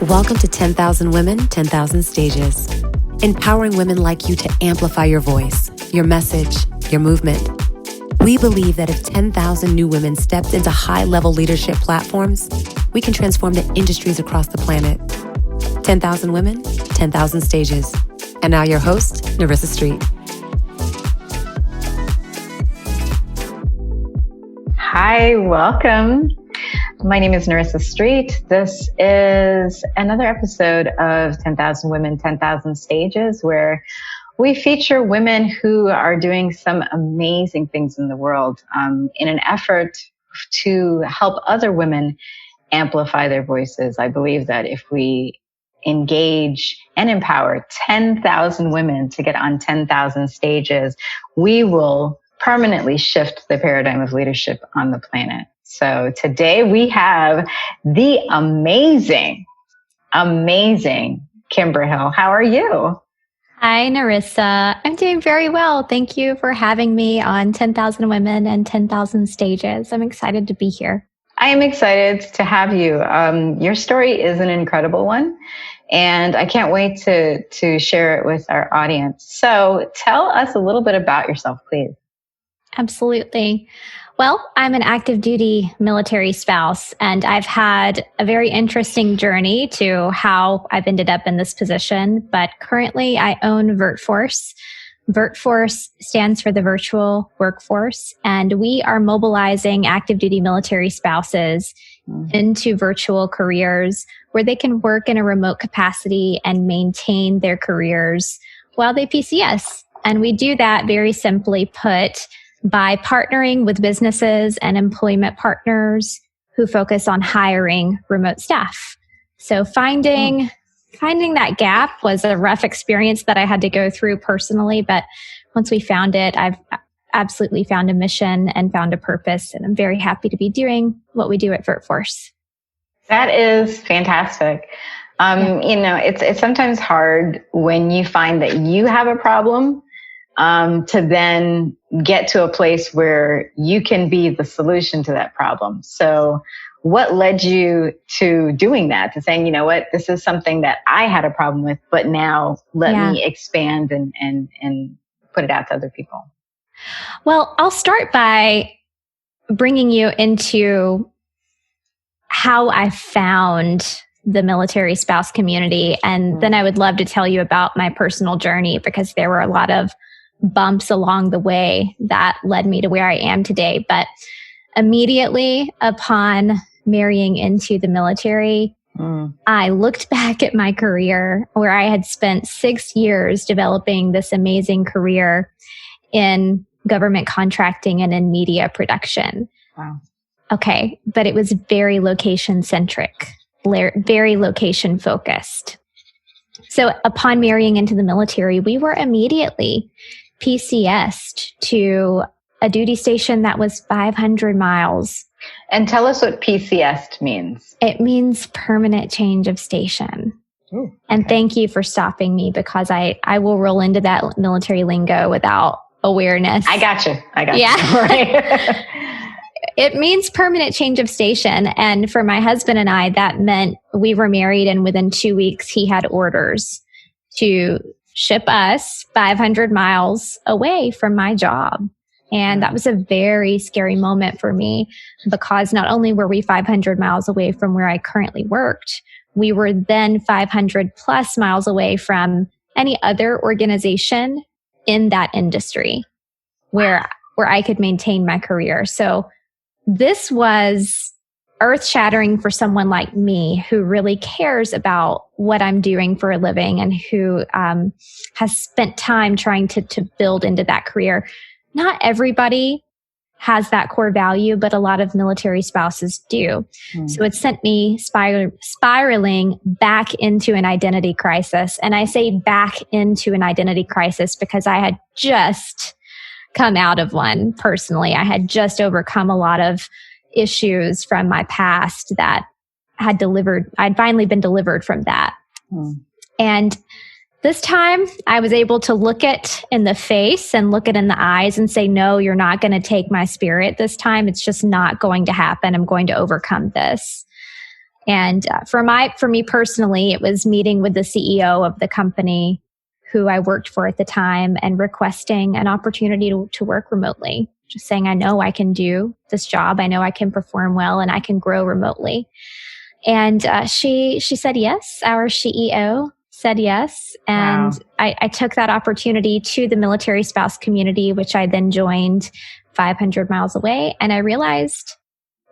Welcome to 10,000 Women, 10,000 Stages. Empowering women like you to amplify your voice, your message, your movement. We believe that if 10,000 new women stepped into high-level leadership platforms, we can transform the industries across the planet. 10,000 Women, 10,000 Stages. And now your host, Narissa Street. Hi, welcome. My name is Narissa Street. This is another episode of 10,000 Women, 10,000 Stages, where we feature women who are doing some amazing things in the world in an effort to help other women amplify their voices. I believe that if we engage and empower 10,000 women to get on 10,000 stages, we will permanently shift the paradigm of leadership on the planet. So today we have the amazing Kimber Hill. How are you? Hi, Narissa. I'm doing very well. Thank you for having me on 10,000 Women and 10,000 Stages. I'm excited to be here. I am excited to have you. Your story is an incredible one, and I can't wait to share it with our audience. So tell us a little bit about yourself, please. Absolutely. Well, I'm an active duty military spouse, and I've had a very interesting journey to how I've ended up in this position. But currently I own Virtforce. Virtforce stands for the virtual workforce, and we are mobilizing active duty military spouses into virtual careers where they can work in a remote capacity and maintain their careers while they PCS. And we do that very simply put by partnering with businesses and employment partners who focus on hiring remote staff. So finding that gap was a rough experience that I had to go through personally, but once we found it, I've absolutely found a mission and found a purpose, and I'm very happy to be doing what we do at Virtforce. That is fantastic. You know, it's sometimes hard when you find that you have a problem to then get to a place where you can be the solution to that problem. So what led you to doing that, to saying, you know what, this is something that I had a problem with, but now let me expand and put it out to other people? Well, I'll start by bringing you into how I found the military spouse community. And then I would love to tell you about my personal journey, because there were a lot of bumps along the way that led me to where I am today. But immediately upon marrying into the military, I looked back at my career where I had spent 6 years developing this amazing career in government contracting and in media production. Wow. Okay, but it was very location centric, very location focused. So upon marrying into the military, we were immediately PCS'd to a duty station that was 500 miles. And tell us what PCS'd means. It means permanent change of station. Ooh, okay. And thank you for stopping me, because I will roll into that military lingo without awareness. I got you. Yeah. Right. It means permanent change of station. And for my husband and I, that meant we were married, and within 2 weeks, he had orders to ship us 500 miles away from my job. And that was a very scary moment for me, because not only were we 500 miles away from where I currently worked, we were then 500 plus miles away from any other organization in that industry where I could maintain my career. So this was earth-shattering for someone like me who really cares about what I'm doing for a living and who has spent time trying to build into that career. Not everybody has that core value, but a lot of military spouses do. So it sent me spiraling back into an identity crisis. And I say back into an identity crisis because I had just come out of one personally. I had just overcome a lot of issues from my past that I'd finally been delivered from that. And this time I was able to look it in the face and look it in the eyes and say, no, you're not going to take my spirit this time. It's just not going to happen. I'm going to overcome this. And for me personally, it was meeting with the CEO of the company who I worked for at the time and requesting an opportunity to work remotely. Just saying, I know I can do this job. I know I can perform well and I can grow remotely. And she said yes. Our CEO said yes. And wow. I took that opportunity to the military spouse community, which I then joined 500 miles away. And I realized,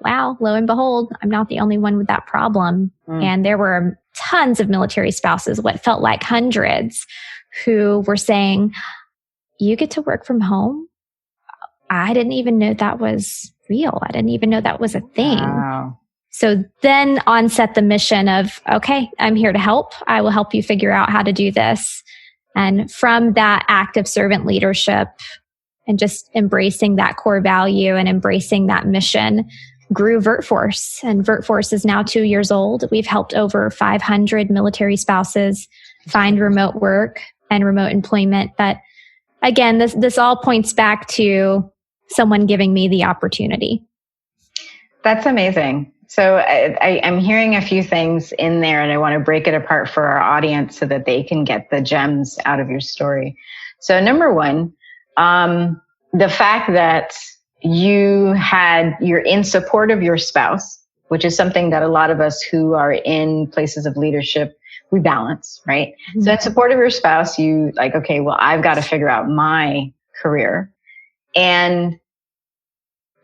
wow, lo and behold, I'm not the only one with that problem. And there were tons of military spouses, what felt like hundreds, who were saying, you get to work from home? I didn't even know that was real. I didn't even know that was a thing. Wow. So then onset the mission of, okay, I'm here to help. I will help you figure out how to do this. And from that act of servant leadership and just embracing that core value and embracing that mission, grew Virtforce. And Virtforce is now 2 years old. We've helped over 500 military spouses find remote work and remote employment. But again, this all points back to someone giving me the opportunity. That's amazing. So I'm hearing a few things in there, and I want to break it apart for our audience so that they can get the gems out of your story. So number one, the fact that you're in support of your spouse, which is something that a lot of us who are in places of leadership, we balance, right? Mm-hmm. So in support of your spouse, you like, okay, well, I've got to figure out my career. And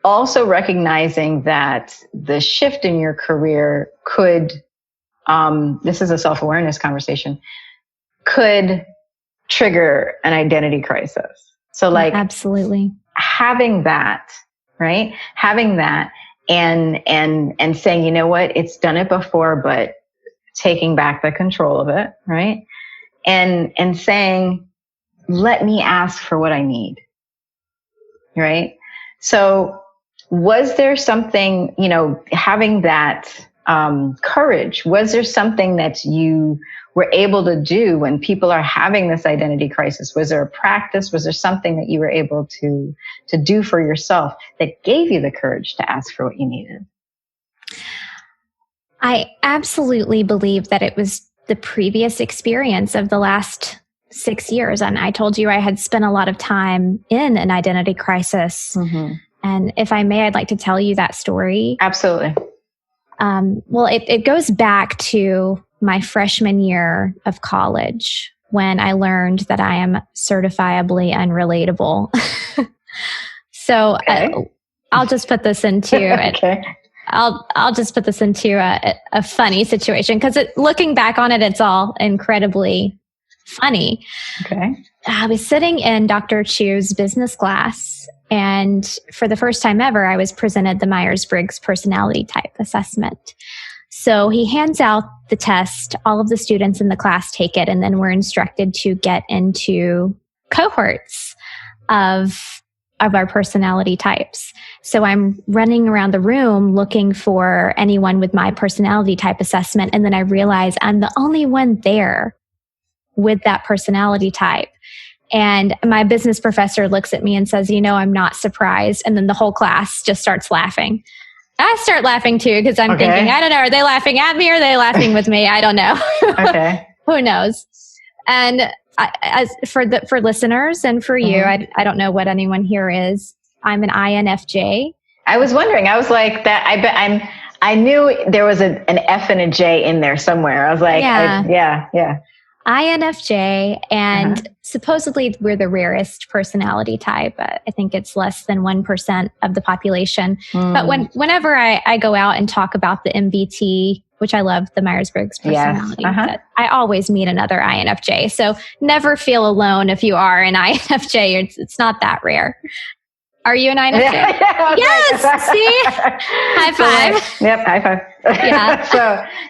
also recognizing that the shift in your career could, this is a self-awareness conversation, could trigger an identity crisis. So like, absolutely having that, right? Having that and saying, you know what, it's done it before, but taking back the control of it, right? And saying, let me ask for what I need, right? So was there something, having that courage, was there something that you were able to do when people are having this identity crisis? Was there a practice? Was there something that you were able to do for yourself that gave you the courage to ask for what you needed? I absolutely believe that it was the previous experience of the last 6 years. And I told you I had spent a lot of time in an identity crisis. Mm-hmm. And if I may, I'd like to tell you that story. Absolutely. Well, it goes back to my freshman year of college when I learned that I am certifiably unrelatable. So okay. I'll just put this into okay. I'll just put this into a funny situation because looking back on it, it's all incredibly funny. Okay. I was sitting in Dr. Chu's business class, and for the first time ever, I was presented the Myers-Briggs personality type assessment. So he hands out the test, all of the students in the class take it, and then we're instructed to get into cohorts of our personality types. So I'm running around the room looking for anyone with my personality type assessment, and then I realize I'm the only one there with that personality type. And my business professor looks at me and says, I'm not surprised. And then the whole class just starts laughing. I start laughing too, because I'm thinking, I don't know, are they laughing at me or are they laughing with me? I don't know. Okay. Who knows? And as for listeners and for you, I don't know what anyone here is. I'm an INFJ. I was wondering, I was like that. I knew there was an F and a J in there somewhere. I was like, yeah. INFJ, and supposedly we're the rarest personality type. I think it's less than 1% of the population. But whenever I go out and talk about the MBT, which I love, the Myers-Briggs personality, I always meet another INFJ. So never feel alone if you are an INFJ. It's not that rare. Are you an INFJ? Yes. See? High five. So, yep. High five. Yeah. So,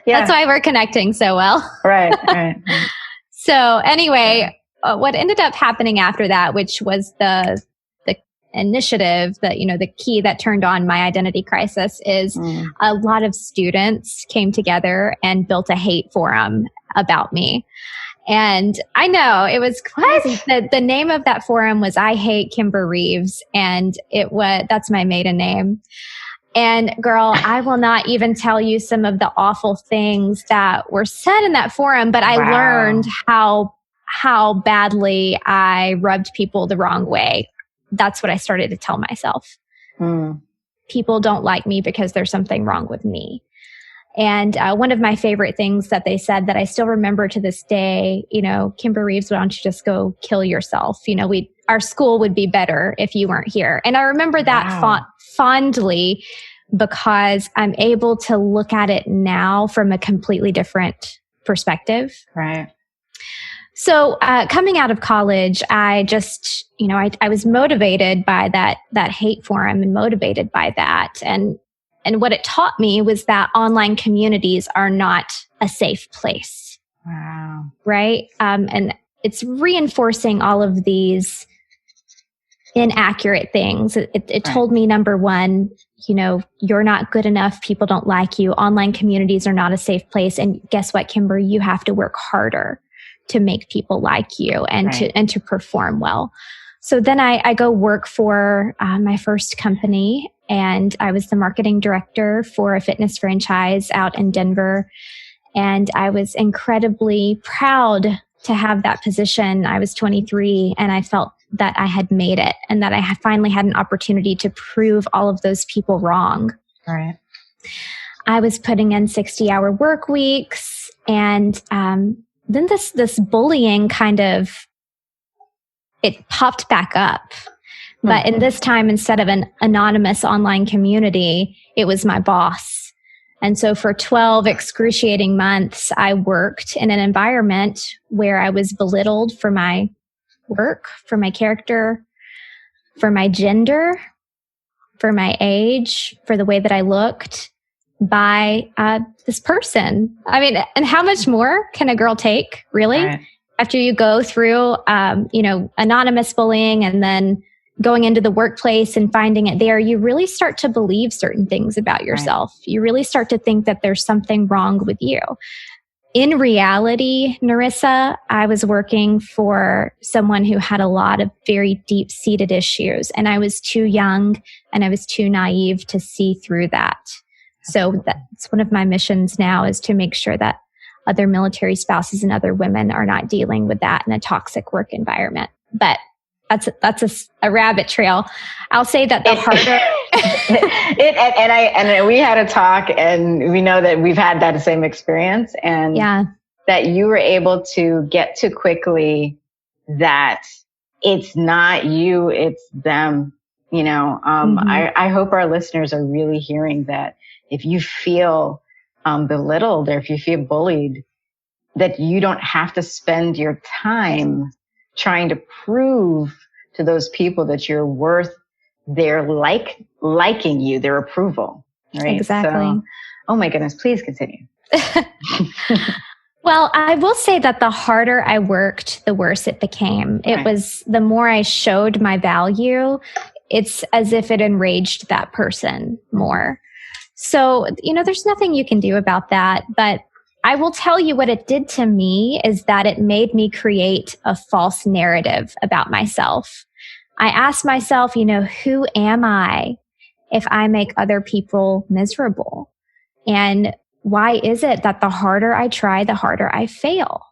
yeah. That's why we're connecting so well. Right. So anyway, what ended up happening after that, which was the initiative that, the key that turned on my identity crisis, is a lot of students came together and built a hate forum about me. And I know it was crazy. The name of that forum was I Hate Kimber Reeves. And that's my maiden name. And girl, I will not even tell you some of the awful things that were said in that forum, but I learned how badly I rubbed people the wrong way. That's what I started to tell myself. People don't like me because there's something wrong with me. And one of my favorite things that they said that I still remember to this day, Kimber Reeves, why don't you just go kill yourself? Our school would be better if you weren't here. And I remember that fondly because I'm able to look at it now from a completely different perspective. Right. So coming out of college, I just, I was motivated by that hate forum and motivated by that. And what it taught me was that online communities are not a safe place. Wow. Right? And it's reinforcing all of these inaccurate things. It told me, number one, you're not good enough. People don't like you. Online communities are not a safe place. And guess what, Kimber? You have to work harder to make people like you and to perform well. So then I go work for my first company, and I was the marketing director for a fitness franchise out in Denver. And I was incredibly proud to have that position. I was 23 and I felt that I had made it and that I had finally had an opportunity to prove all of those people wrong. Right. I was putting in 60-hour work weeks, and then this bullying it popped back up. But in this time, instead of an anonymous online community, it was my boss. And so for 12 excruciating months, I worked in an environment where I was belittled for my work, for my character, for my gender, for my age, for the way that I looked by this person. I mean, and how much more can a girl take, really? Right. After you go through, anonymous bullying and then going into the workplace and finding it there, you really start to believe certain things about yourself. Right. You really start to think that there's something wrong with you. In reality, Narissa, I was working for someone who had a lot of very deep-seated issues, and I was too young and I was too naive to see through that. So that's one of my missions now, is to make sure that other military spouses and other women are not dealing with that in a toxic work environment. But that's a rabbit trail. I'll say that the harder and we had a talk, and we know that we've had that same experience, and that you were able to get to quickly that it's not you, it's them. I hope our listeners are really hearing that. If you feel belittled, or if you feel bullied, that you don't have to spend your time trying to prove to those people that you're worth their liking you, their approval. Right? Exactly. So, oh my goodness, please continue. Well, I will say that the harder I worked, the worse it became. It was the more I showed my value, it's as if it enraged that person more. So, there's nothing you can do about that. But I will tell you what it did to me is that it made me create a false narrative about myself. I asked myself, who am I if I make other people miserable? And why is it that the harder I try, the harder I fail?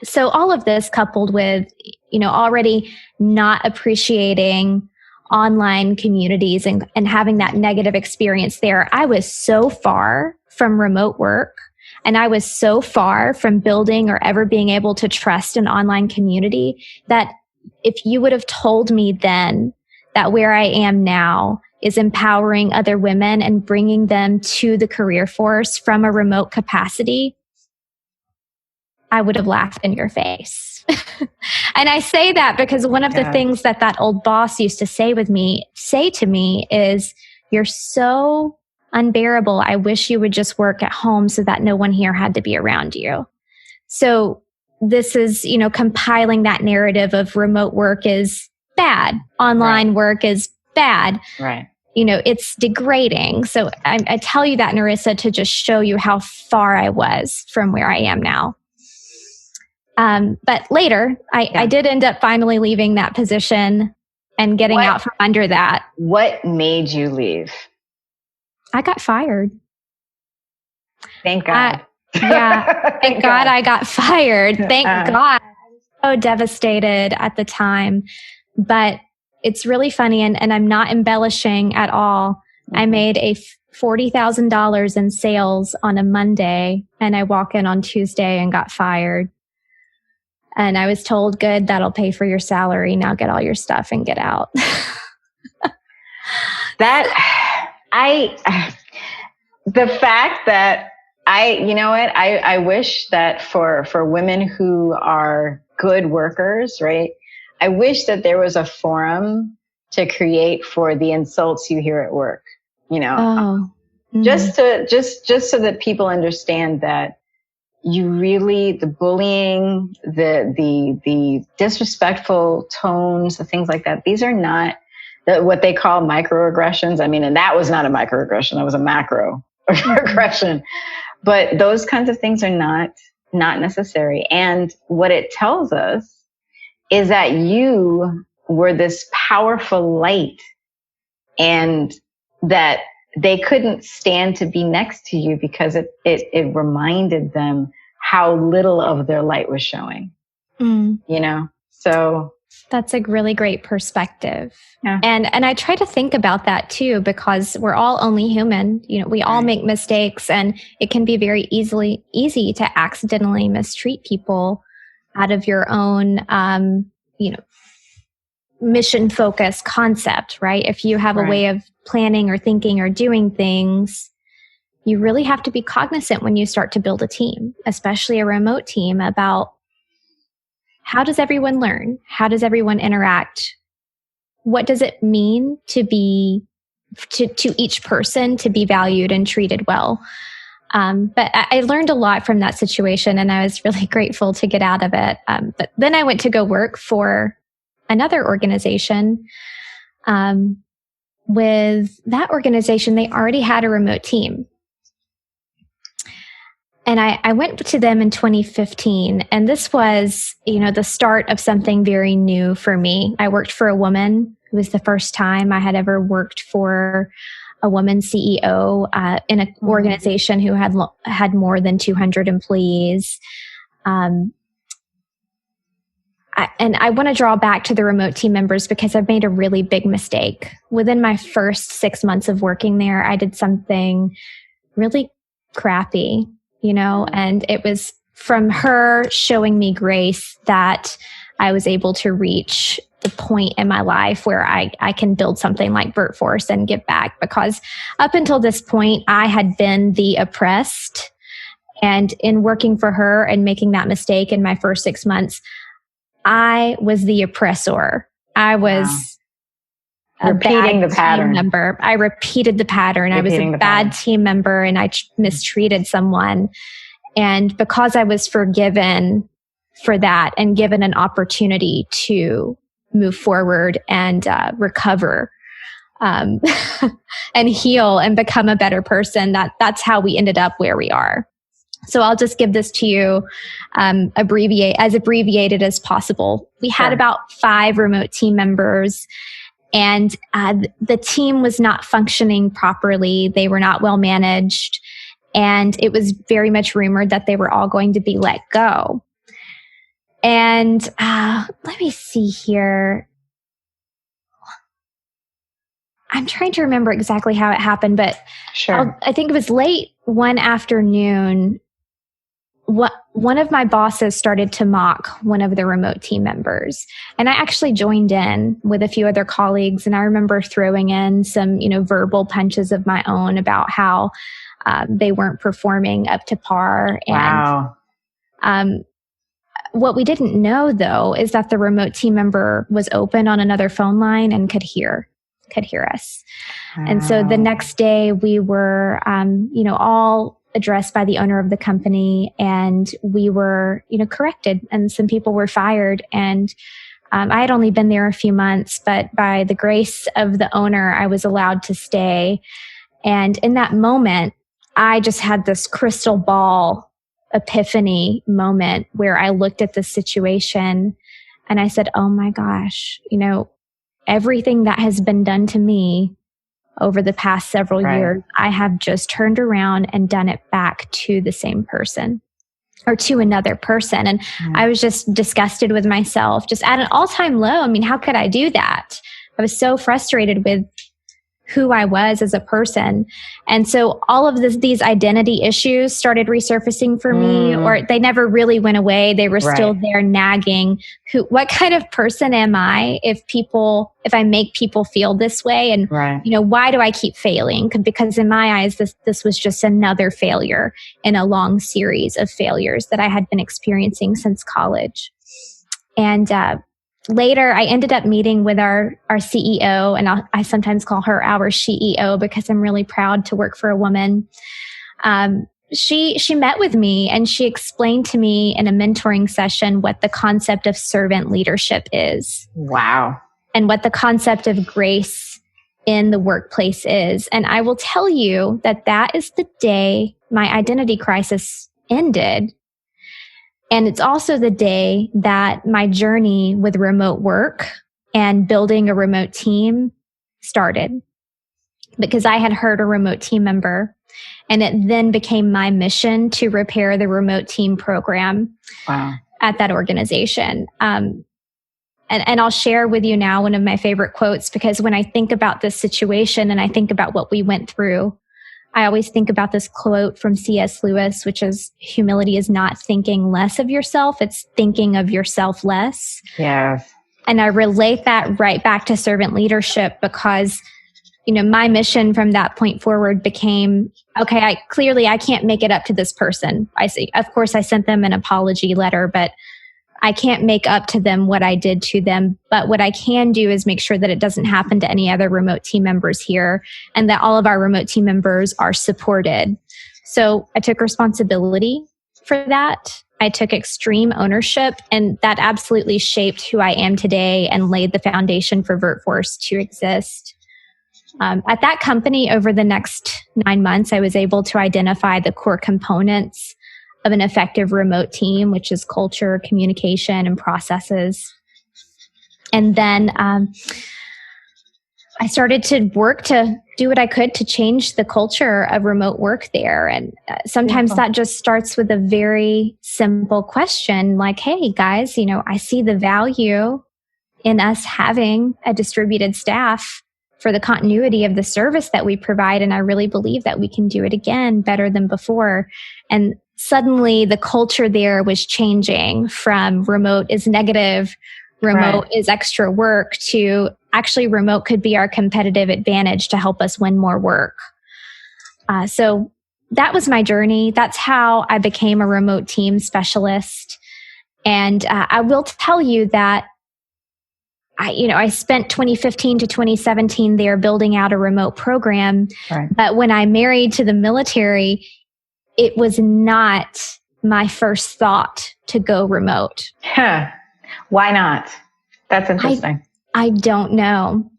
So all of this coupled with, already not appreciating online communities and having that negative experience there, I was so far from remote work, and I was so far from building or ever being able to trust an online community that if you would have told me then that where I am now is empowering other women and bringing them to the career force from a remote capacity, I would have laughed in your face. And I say that because one of the things that old boss used to say to me is, you're so unbearable. I wish you would just work at home so that no one here had to be around you. So this is, compiling that narrative of remote work is bad. Online work is bad. Right. It's degrading. So I tell you that, Narissa, to just show you how far I was from where I am now. But later, I did end up finally leaving that position. and getting out from under that. What made you leave? I got fired. Thank God. Thank God I got fired. Thank God. I was so devastated at the time. But it's really funny, and I'm not embellishing at all. Mm-hmm. I made $40,000 in sales on a Monday, and I walk in on Tuesday and got fired. And I was told, good, that'll pay for your salary. Now get all your stuff and get out. The fact that I wish that for women who are good workers, right? I wish that there was a forum to create for the insults you hear at work, just so that people understand that the bullying, the disrespectful tones, the things like that, these are not what they call microaggressions. I mean, and that was not a microaggression. That was a macroaggression. But those kinds of things are not necessary. And what it tells us is that you were this powerful light, and that they couldn't stand to be next to you because it reminded them how little of their light was showing. So that's a really great perspective. Yeah. And I try to think about that too, because we're all only human. We all make mistakes, and it can be very easy to accidentally mistreat people out of your own, mission focused concept, right? If you have a way of planning or thinking or doing things, you really have to be cognizant when you start to build a team, especially a remote team, about how does everyone learn? How does everyone interact? What does it mean to each person to be valued and treated well? But I learned a lot from that situation, and I was really grateful to get out of it. But then I went to go work for another organization. With that organization, they already had a remote team. And I went to them in 2015, and this was, the start of something very new for me. I worked for a woman. It was the first time I had ever worked for a woman CEO in an organization who had more than 200 employees. And I want to draw back to the remote team members because I've made a really big mistake. Within my first 6 months of working there, I did something really crappy, and it was from her showing me grace that I was able to reach the point in my life where I can build something like Virtforce and give back, because up until this point, I had been the oppressed. And in working for her and making that mistake in my first 6 months, I was the oppressor. I was repeating the pattern. Member. I repeated the pattern. I was a bad team member, and I mistreated someone. And because I was forgiven for that and given an opportunity to move forward and recover and heal and become a better person, that's how we ended up where we are. So I'll just give this to you abbreviated as possible. We had about 5 remote team members, and the team was not functioning properly. They were not well managed, and it was very much rumored that they were all going to be let go. And let me see here. I'm trying to remember exactly how it happened, but I think it was late one afternoon. One of my bosses started to mock one of the remote team members, and I actually joined in with a few other colleagues. And I remember throwing in some, verbal punches of my own about how they weren't performing up to par. Wow. And what we didn't know, though, is that the remote team member was open on another phone line and could hear us. Wow. And so the next day we were, all addressed by the owner of the company, and we were, corrected, and some people were fired. And I had only been there a few months, but by the grace of the owner, I was allowed to stay. And in that moment, I just had this crystal ball epiphany moment where I looked at the situation and I said, oh my gosh, everything that has been done to me over the past several years, I have just turned around and done it back to the same person or to another person. And I was just disgusted with myself, just at an all-time low. I mean, how could I do that? I was so frustrated with who I was as a person. And so all of these identity issues started resurfacing for me, or they never really went away. They were still there nagging. What kind of person am I if I make people feel this way? And, why do I keep failing? Because in my eyes, this was just another failure in a long series of failures that I had been experiencing since college. And, later, I ended up meeting with our CEO, and I sometimes call her our CEO because I'm really proud to work for a woman. She met with me and she explained to me in a mentoring session what the concept of servant leadership is. Wow. And what the concept of grace in the workplace is. And I will tell you that is the day my identity crisis ended. And it's also the day that my journey with remote work and building a remote team started, because I had heard a remote team member, and it then became my mission to repair the remote team program at that organization. And I'll share with you now one of my favorite quotes, because when I think about this situation and I think about what we went through, I always think about this quote from C.S. Lewis, which is, humility is not thinking less of yourself, it's thinking of yourself less. Yes. And I relate that right back to servant leadership, because, my mission from that point forward became, okay, I can't make it up to this person. Of course, I sent them an apology letter, but I can't make up to them what I did to them. But what I can do is make sure that it doesn't happen to any other remote team members here, and that all of our remote team members are supported. So I took responsibility for that. I took extreme ownership, and that absolutely shaped who I am today and laid the foundation for Virtforce to exist. At that company, over the next 9 months, I was able to identify the core components of an effective remote team, which is culture, communication, and processes. And then I started to work to do what I could to change the culture of remote work there. And sometimes that just starts with a very simple question like, hey, guys, I see the value in us having a distributed staff for the continuity of the service that we provide. And I really believe that we can do it again better than before. And suddenly the culture there was changing from remote is negative, remote is extra work, to actually remote could be our competitive advantage to help us win more work. So that was my journey. That's how I became a remote team specialist. And I will tell you that I spent 2015 to 2017 there building out a remote program. But when I married to the military, it was not my first thought to go remote. Why not? That's interesting. I don't know.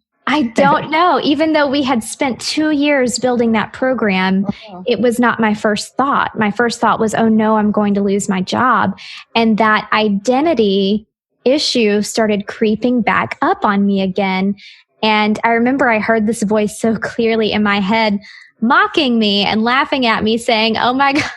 Even though we had spent 2 years building that program, it was not my first thought. My first thought was, oh no, I'm going to lose my job. And that identity issue started creeping back up on me again. And I remember I heard this voice so clearly in my head, mocking me and laughing at me, saying, oh my God,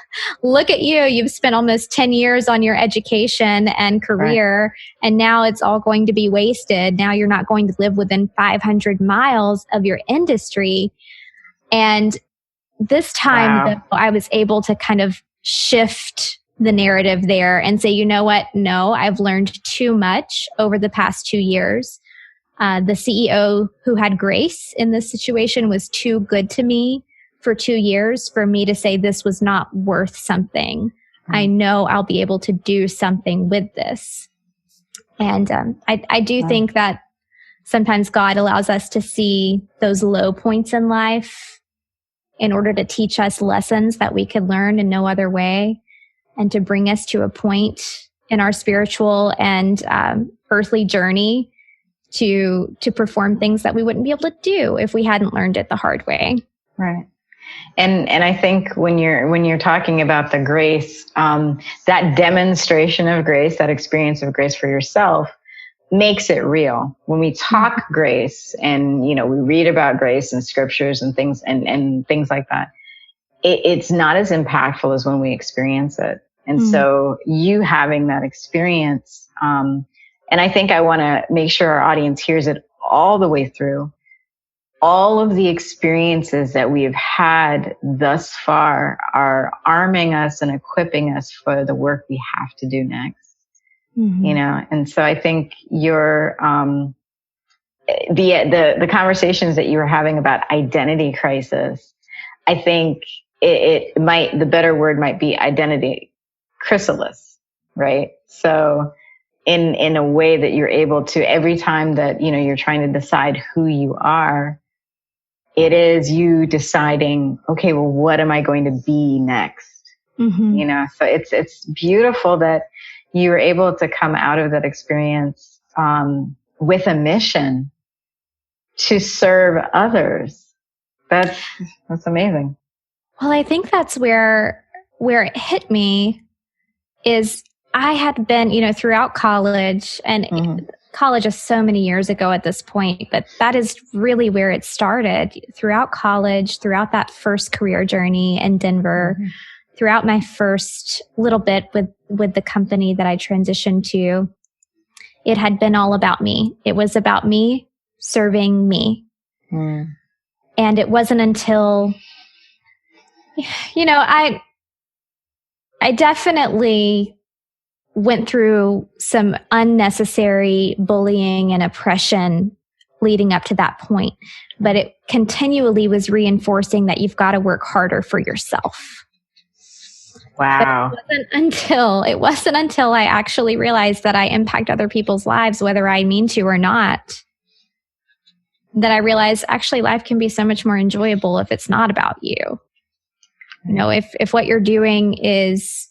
look at you. You've spent almost 10 years on your education and career, and now it's all going to be wasted. Now you're not going to live within 500 miles of your industry. And this time, though, I was able to kind of shift the narrative there and say, you know what? No, I've learned too much over the past 2 years. The CEO who had grace in this situation was too good to me for 2 years for me to say this was not worth something. I know I'll be able to do something with this. And I do think that sometimes God allows us to see those low points in life in order to teach us lessons that we could learn in no other way, and to bring us to a point in our spiritual and earthly journey to perform things that we wouldn't be able to do if we hadn't learned it the hard way. Right. And I think when you're talking about the grace, that demonstration of grace, that experience of grace for yourself, makes it real. When we talk grace and, we read about grace in scriptures and things and things like that, it's not as impactful as when we experience it. And so you having that experience, and I think I want to make sure our audience hears it all the way through. All of the experiences that we have had thus far are arming us and equipping us for the work we have to do next. And so I think your, the conversations that you were having about identity crisis, I think it might, the better word might be identity chrysalis, right? So in a way that you're able to, every time that, you're trying to decide who you are, it is you deciding, okay, well, what am I going to be next? So it's beautiful that you were able to come out of that experience, with a mission to serve others. That's amazing. Well, I think that's where it hit me is I had been, throughout college, and college is so many years ago at this point, but that is really where it started. Throughout college, throughout that first career journey in Denver, throughout my first little bit with the company that I transitioned to, it had been all about me. It was about me serving me. And it wasn't until, I definitely went through some unnecessary bullying and oppression leading up to that point, but it continually was reinforcing that you've got to work harder for yourself. Wow. It wasn't until I actually realized that I impact other people's lives, whether I mean to or not, that I realized actually life can be so much more enjoyable if it's not about you. If what you're doing is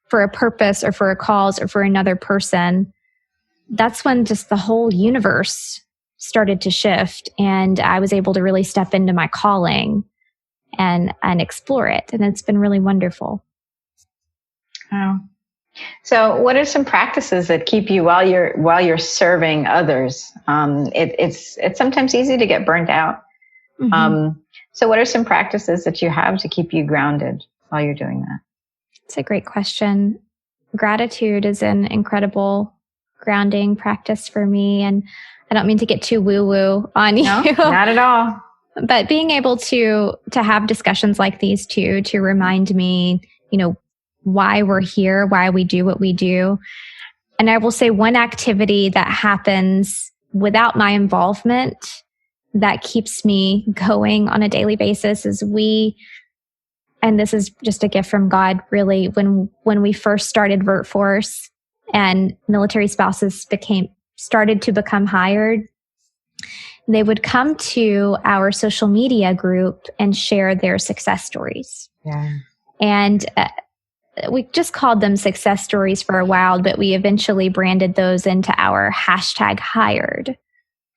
for a purpose or for a cause or for another person, that's when just the whole universe started to shift, and I was able to really step into my calling and explore it. And it's been really wonderful. Wow. So what are some practices that keep you while you're serving others? It's sometimes easy to get burnt out. So what are some practices that you have to keep you grounded while you're doing that? It's a great question. Gratitude is an incredible grounding practice for me. And I don't mean to get too woo-woo on you. No, not at all. But being able to have discussions like these to remind me, why we're here, why we do what we do. And I will say one activity that happens without my involvement that keeps me going on a daily basis is and this is just a gift from God, really, when we first started Virtforce and military spouses started to become hired, they would come to our social media group and share their success stories. Yeah. And we just called them success stories for a while, but we eventually branded those into our #hired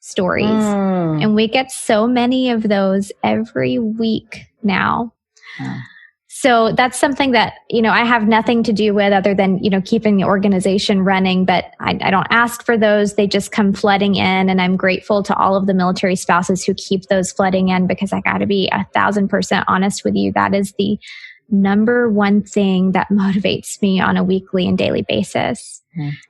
stories. And we get so many of those every week now. Yeah. So that's something that, I have nothing to do with other than, keeping the organization running, but I don't ask for those. They just come flooding in. And I'm grateful to all of the military spouses who keep those flooding in, because I got to be 1,000% honest with you. That is the number one thing that motivates me on a weekly and daily basis.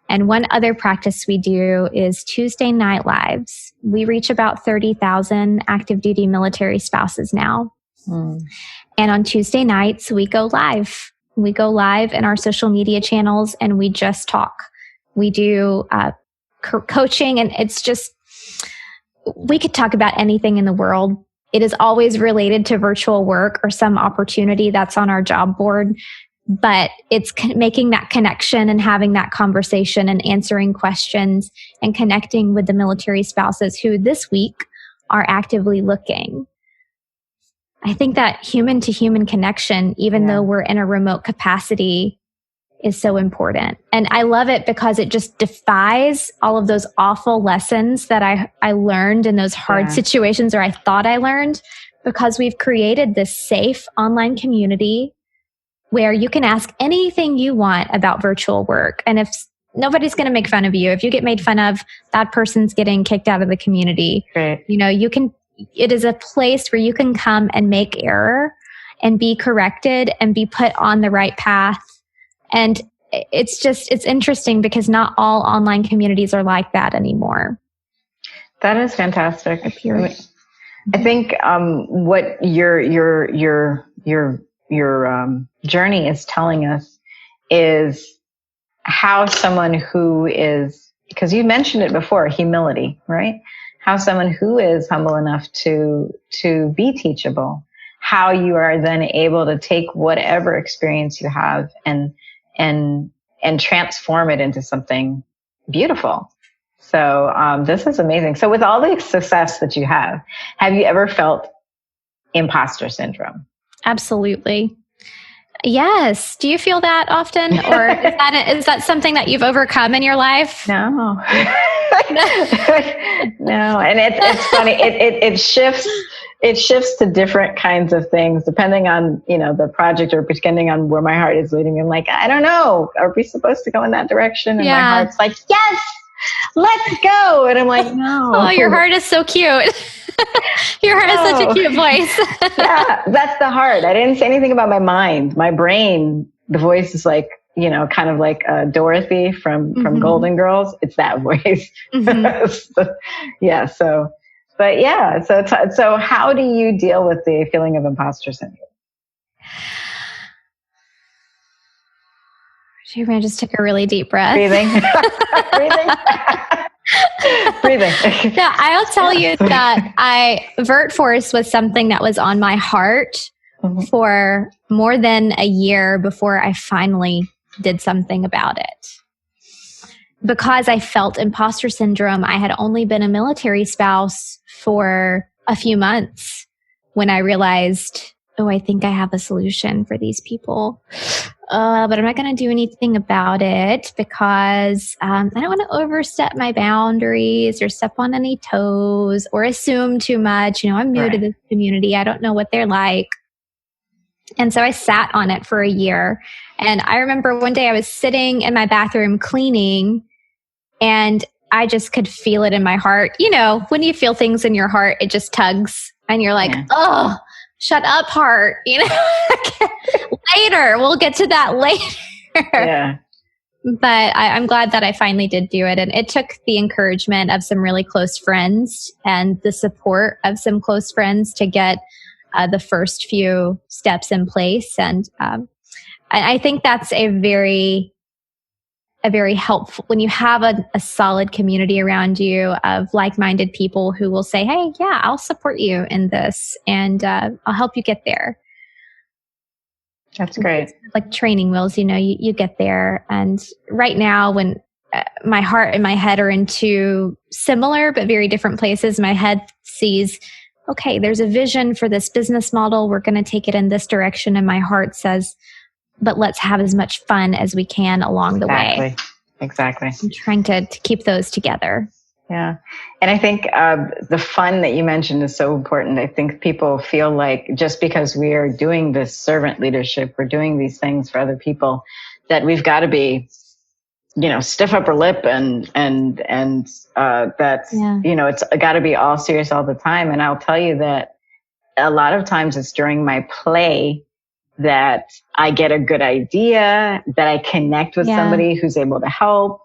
And one other practice we do is Tuesday night lives. We reach about 30,000 active duty military spouses now. And on Tuesday nights, we go live. We go live in our social media channels and we just talk. We do coaching, and it's just, we could talk about anything in the world. It is always related to virtual work or some opportunity that's on our job board, but it's making that connection and having that conversation and answering questions and connecting with the military spouses who this week are actively looking. I think that human to human connection, even though we're in a remote capacity, is so important. And I love it because it just defies all of those awful lessons that I learned in those hard situations, or I thought I learned, because we've created this safe online community where you can ask anything you want about virtual work. And if nobody's going to make fun of you. If you get made fun of, that person's getting kicked out of the community. Right. It is a place where you can come and make error and be corrected and be put on the right path. And it's interesting because not all online communities are like that anymore. That is fantastic. I think what your journey is telling us is how someone who is, because you mentioned it before, humility, right? How someone who is humble enough to be teachable, how you are then able to take whatever experience you have and transform it into something beautiful. So this is amazing. So with all the success that you have you ever felt imposter syndrome? Absolutely. Yes. Do you feel that often? Or is that something that you've overcome in your life? No. No. And it's funny. It shifts to different kinds of things depending on, the project or depending on where my heart is leading. I'm like, I don't know. Are we supposed to go in that direction? And my heart's like, yes, let's go. And I'm like, no. Oh, your heart is so cute. Your heart is such a cute voice. Yeah, that's the heart. I didn't say anything about my mind. My brain, the voice is like, kind of like Dorothy from Golden Girls. It's that voice. So how do you deal with the feeling of imposter syndrome? I just took a really deep breath. Breathing. Breathing. Yeah, I'll tell you that Virtforce was something that was on my heart for more than a year before I finally did something about it. Because I felt imposter syndrome, I had only been a military spouse for a few months when I realized, I think I have a solution for these people. But I'm not going to do anything about it because I don't want to overstep my boundaries or step on any toes or assume too much. I'm new to this community. I don't know what they're like. And so I sat on it for a year. And I remember one day I was sitting in my bathroom cleaning and I just could feel it in my heart. When you feel things in your heart, it just tugs and you're like, oh, shut up, heart. Later. We'll get to that later. Yeah. But I'm glad that I finally did do it. And it took the encouragement of some really close friends and the support of some close friends to get the first few steps in place. And I think that's a very helpful, when you have a solid community around you of like-minded people who will say, hey, yeah, I'll support you in this and I'll help you get there. That's great. Like training wheels, you get there. And right now when my heart and my head are in two similar but very different places, my head sees, okay, there's a vision for this business model. We're going to take it in this direction. And my heart says, but let's have as much fun as we can along the way. Exactly. I'm trying to keep those together. Yeah. And I think the fun that you mentioned is so important. I think people feel like just because we are doing this servant leadership, we're doing these things for other people, that we've got to be, stiff upper lip and that's, it's got to be all serious all the time. And I'll tell you that a lot of times it's during my play that I get a good idea, that I connect with somebody who's able to help,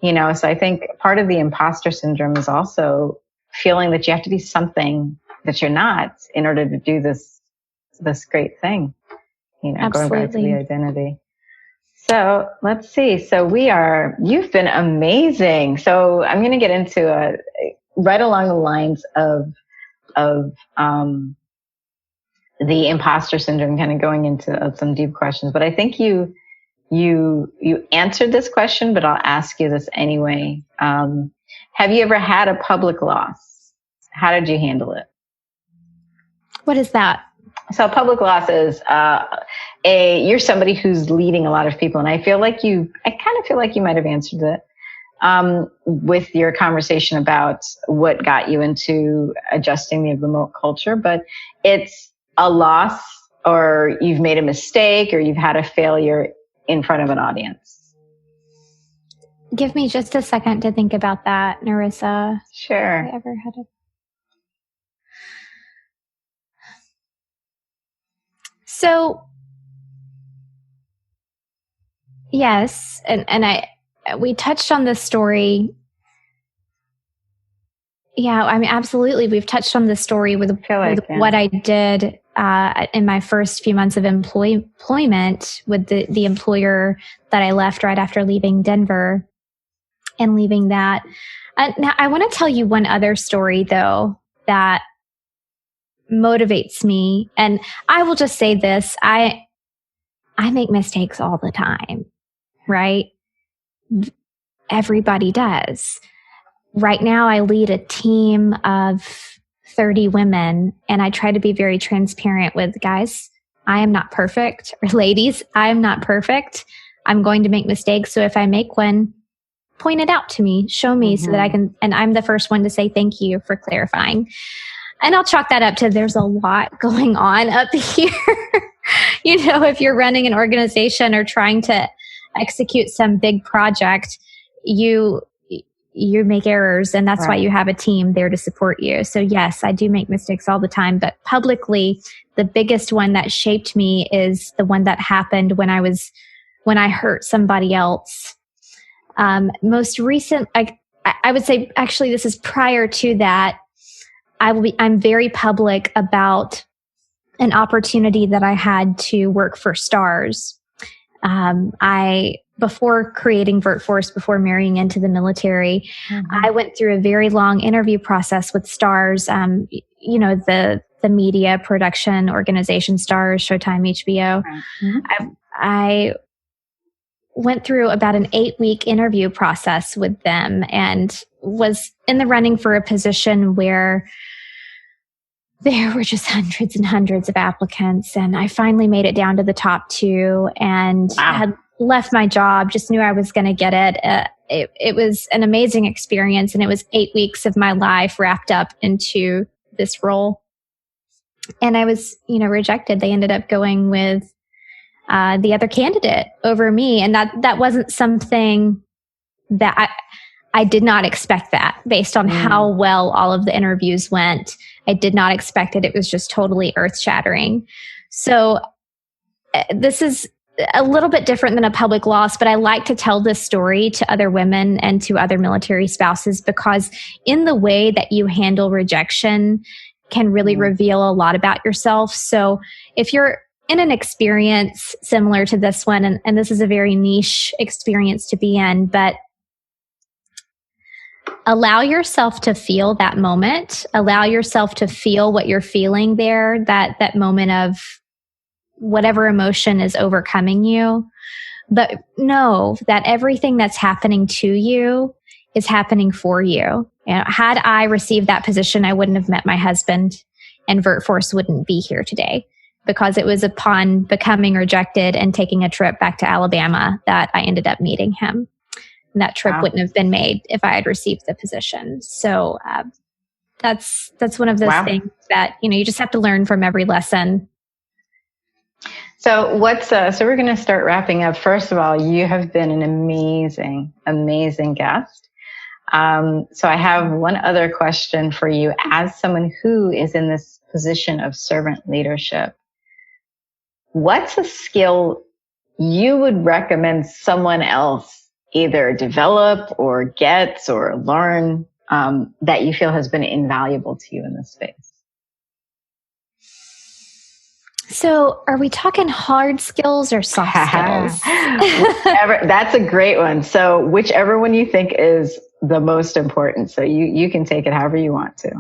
so I think part of the imposter syndrome is also feeling that you have to be something that you're not in order to do this great thing, Absolutely. Going back to the identity. So let's see. So you've been amazing. So I'm going to get into right along the lines of the imposter syndrome, kind of going into some deep questions, but I think you answered this question, but I'll ask you this anyway. Have you ever had a public loss? How did you handle it? What is that? So public loss is you're somebody who's leading a lot of people, and I kind of feel like you might have answered it with your conversation about what got you into adjusting the remote culture, but it's a loss, or you've made a mistake, or you've had a failure in front of an audience. Give me just a second to think about that, Narissa. Sure. Have I ever had a... So, yes, and we touched on this story. Yeah, I mean, absolutely. We've touched on this story with what I did in my first few months of employment with the employer that I left right after leaving Denver and leaving that. Now, I want to tell you one other story, though, that motivates me. And I will just say this. I make mistakes all the time, right? Everybody does. Right now, I lead a team of 30 women, and I try to be very transparent with guys. I am not perfect, or ladies, I am not perfect. I'm going to make mistakes. So if I make one, point it out to me, show me so that I can, and I'm the first one to say thank you for clarifying. And I'll chalk that up to there's a lot going on up here. You know, if you're running an organization or trying to execute some big project, you make errors, and that's why you have a team there to support you. So yes, I do make mistakes all the time, but publicly, the biggest one that shaped me is the one that happened when I hurt somebody else. Most recent, I would say, actually, this is prior to that. I'm very public about an opportunity that I had to work for Stars. Before creating Virtforce, before marrying into the military, I went through a very long interview process with Stars, you know, the media production organization, Stars, Showtime, HBO. I went through about an 8-week interview process with them and was in the running for a position where there were just hundreds and hundreds of applicants. And I finally made it down to the top 2 and had left my job, just knew I was going to get it. It was an amazing experience. And it was 8 weeks of my life wrapped up into this role. And I was, you know, rejected. They ended up going with the other candidate over me. And that wasn't something that I did not expect that based on how well all of the interviews went. I did not expect it. It was just totally earth shattering. So this is a little bit different than a public loss, but I like to tell this story to other women and to other military spouses because in the way that you handle rejection can really reveal a lot about yourself. So if you're in an experience similar to this one, and this is a very niche experience to be in, but allow yourself to feel that moment. Allow yourself to feel what you're feeling there, that moment of whatever emotion is overcoming you. But know that everything that's happening to you is happening for you. Had I received that position, I wouldn't have met my husband, and Virtforce wouldn't be here today, because it was upon becoming rejected and taking a trip back to Alabama that I ended up meeting him. And that trip wouldn't have been made if I had received the position. So that's one of those things that, you know, you just have to learn from every lesson. So so we're going to start wrapping up. First of all, you have been an amazing, amazing guest. So I have one other question for you as someone who is in this position of servant leadership. What's a skill you would recommend someone else either develop or get or learn that you feel has been invaluable to you in this space? So are we talking hard skills or soft skills? That's a great one. So whichever one you think is the most important. So you can take it however you want to.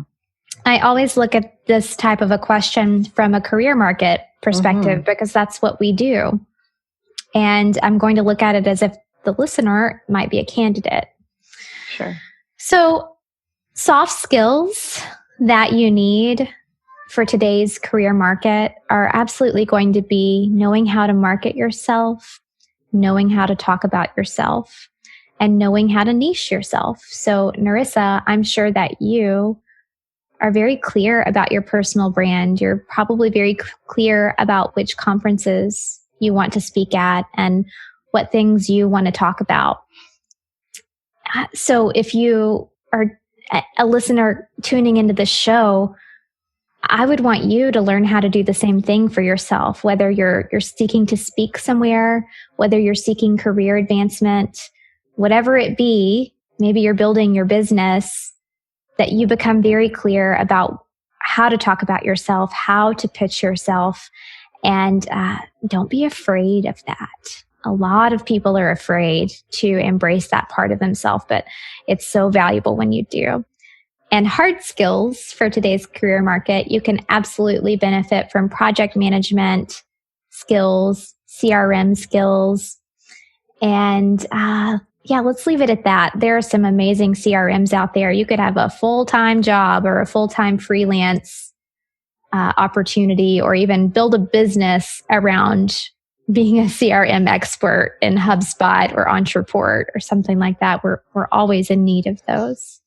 I always look at this type of a question from a career market perspective because that's what we do. And I'm going to look at it as if the listener might be a candidate. Sure. So soft skills that you need for today's career market are absolutely going to be knowing how to market yourself, knowing how to talk about yourself, and knowing how to niche yourself. So Narissa, I'm sure that you are very clear about your personal brand. You're probably very clear about which conferences you want to speak at and what things you want to talk about. So if you are a listener tuning into the show, I would want you to learn how to do the same thing for yourself, whether you're seeking to speak somewhere, whether you're seeking career advancement, whatever it be, maybe you're building your business, that you become very clear about how to talk about yourself, how to pitch yourself, and don't be afraid of that. A lot of people are afraid to embrace that part of themselves, but it's so valuable when you do. And hard skills for today's career market, you can absolutely benefit from project management skills, CRM skills. And let's leave it at that. There are some amazing CRMs out there. You could have a full-time job or a full-time freelance opportunity, or even build a business around being a CRM expert in HubSpot or Entreport or something like that. We're always in need of those.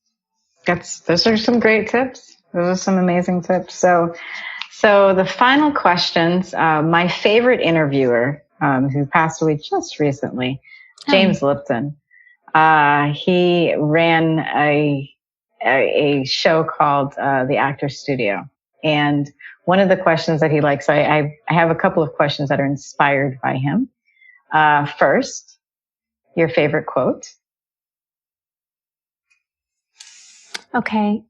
Those are some great tips. Those are some amazing tips. So the final questions, my favorite interviewer, who passed away just recently, James Lipton, he ran a show called The Actors Studio. And one of the questions that he likes, so I have a couple of questions that are inspired by him. First, your favorite quote. Okay.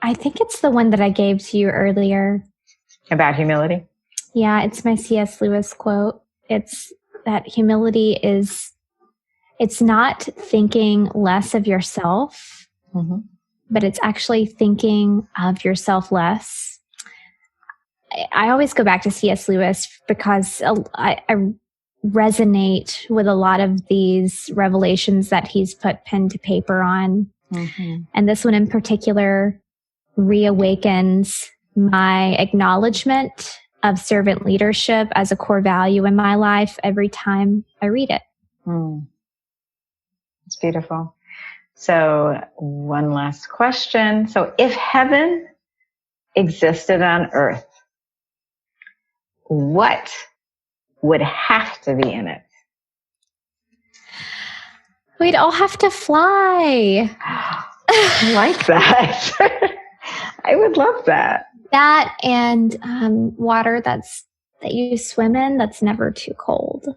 I think it's the one that I gave to you earlier. About humility? Yeah, it's my C.S. Lewis quote. It's that humility it's not thinking less of yourself, but it's actually thinking of yourself less. I always go back to C.S. Lewis because I resonate with a lot of these revelations that he's put pen to paper on. And this one in particular reawakens my acknowledgement of servant leadership as a core value in my life every time I read it. It's beautiful. So one last question. So if heaven existed on earth, what would have to be in it? We'd all have to fly. I like that. I would love that. That and water that you swim in that's never too cold.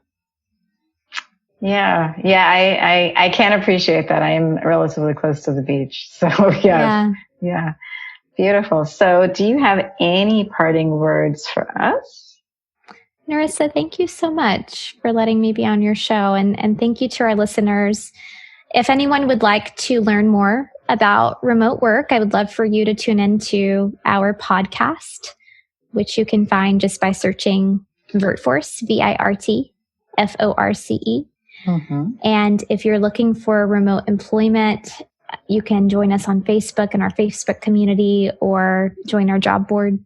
Yeah. I can appreciate that. I am relatively close to the beach. So yeah. Beautiful. So do you have any parting words for us? Narissa, thank you so much for letting me be on your show. And thank you to our listeners. If anyone would like to learn more about remote work, I would love for you to tune into our podcast, which you can find just by searching Virtforce, VIRTFORCE. And if you're looking for remote employment, you can join us on Facebook in our Facebook community, or join our job board,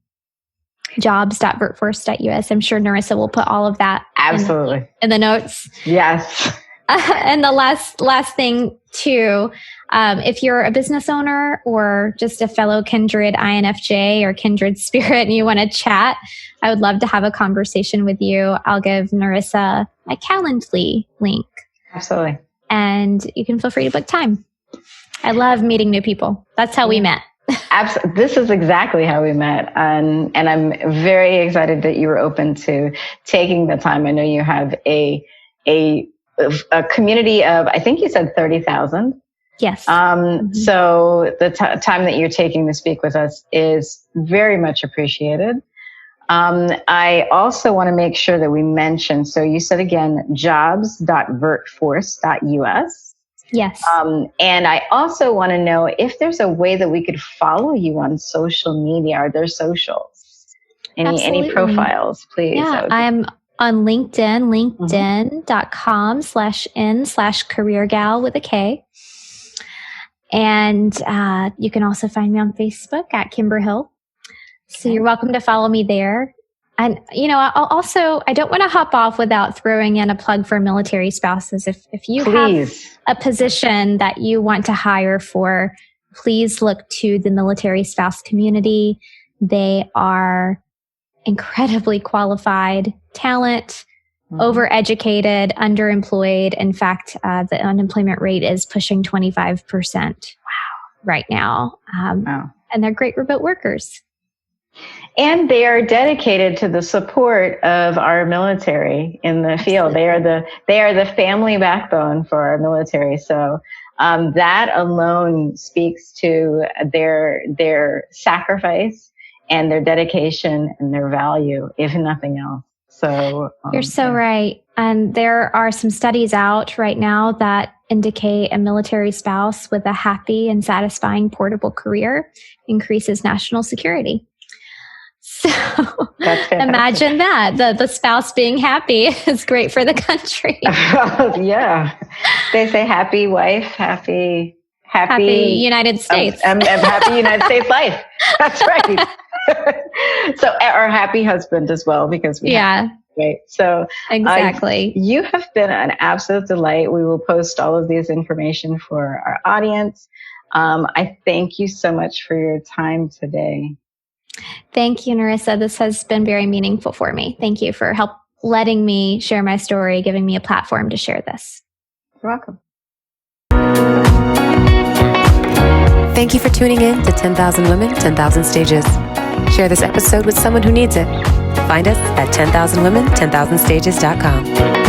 jobs.virtforce.us. I'm sure Narissa will put all of that absolutely in the notes. Yes. And the last thing too, if you're a business owner or just a fellow kindred INFJ or kindred spirit and you want to chat, I would love to have a conversation with you. I'll give Narissa my Calendly link. Absolutely. And you can feel free to book time. I love meeting new people. That's how we met. Absolutely. This is exactly how we met. And I'm very excited that you were open to taking the time. I know you have a community of, I think you said 30,000. Yes. So the time that you're taking to speak with us is very much appreciated. I also want to make sure that we mention, so you said again, jobs.virtforce.us. Yes. And I also want to know if there's a way that we could follow you on social media. Are there socials? Any profiles, please? Yeah, I'm on LinkedIn, linkedin.com/n/careergal with a K. And you can also find me on Facebook at Kimber Hill. So you're welcome to follow me there. And, I don't want to hop off without throwing in a plug for military spouses. If you have a position that you want to hire for, please look to the military spouse community. They are incredibly qualified talent. overeducated, underemployed. In fact, the unemployment rate is pushing 25% right now. And they're great remote workers. And they are dedicated to the support of our military in the field. They are the family backbone for our military. So that alone speaks to their sacrifice and their dedication and their value, if nothing else. So you're so right. And there are some studies out right now that indicate a military spouse with a happy and satisfying portable career increases national security. So imagine that. The spouse being happy is great for the country. Yeah. They say happy wife, happy United States. Happy United States life. That's right. So, or happy husband as well, because right. So exactly. You have been an absolute delight. We will post all of this information for our audience. I thank you so much for your time today. Thank you, Narissa. This has been very meaningful for me. Thank you for letting me share my story, giving me a platform to share this. You're welcome. Thank you for tuning in to 10,000 Women, 10,000 Stages. Share this episode with someone who needs it. Find us at 10,000women10,000stages.com.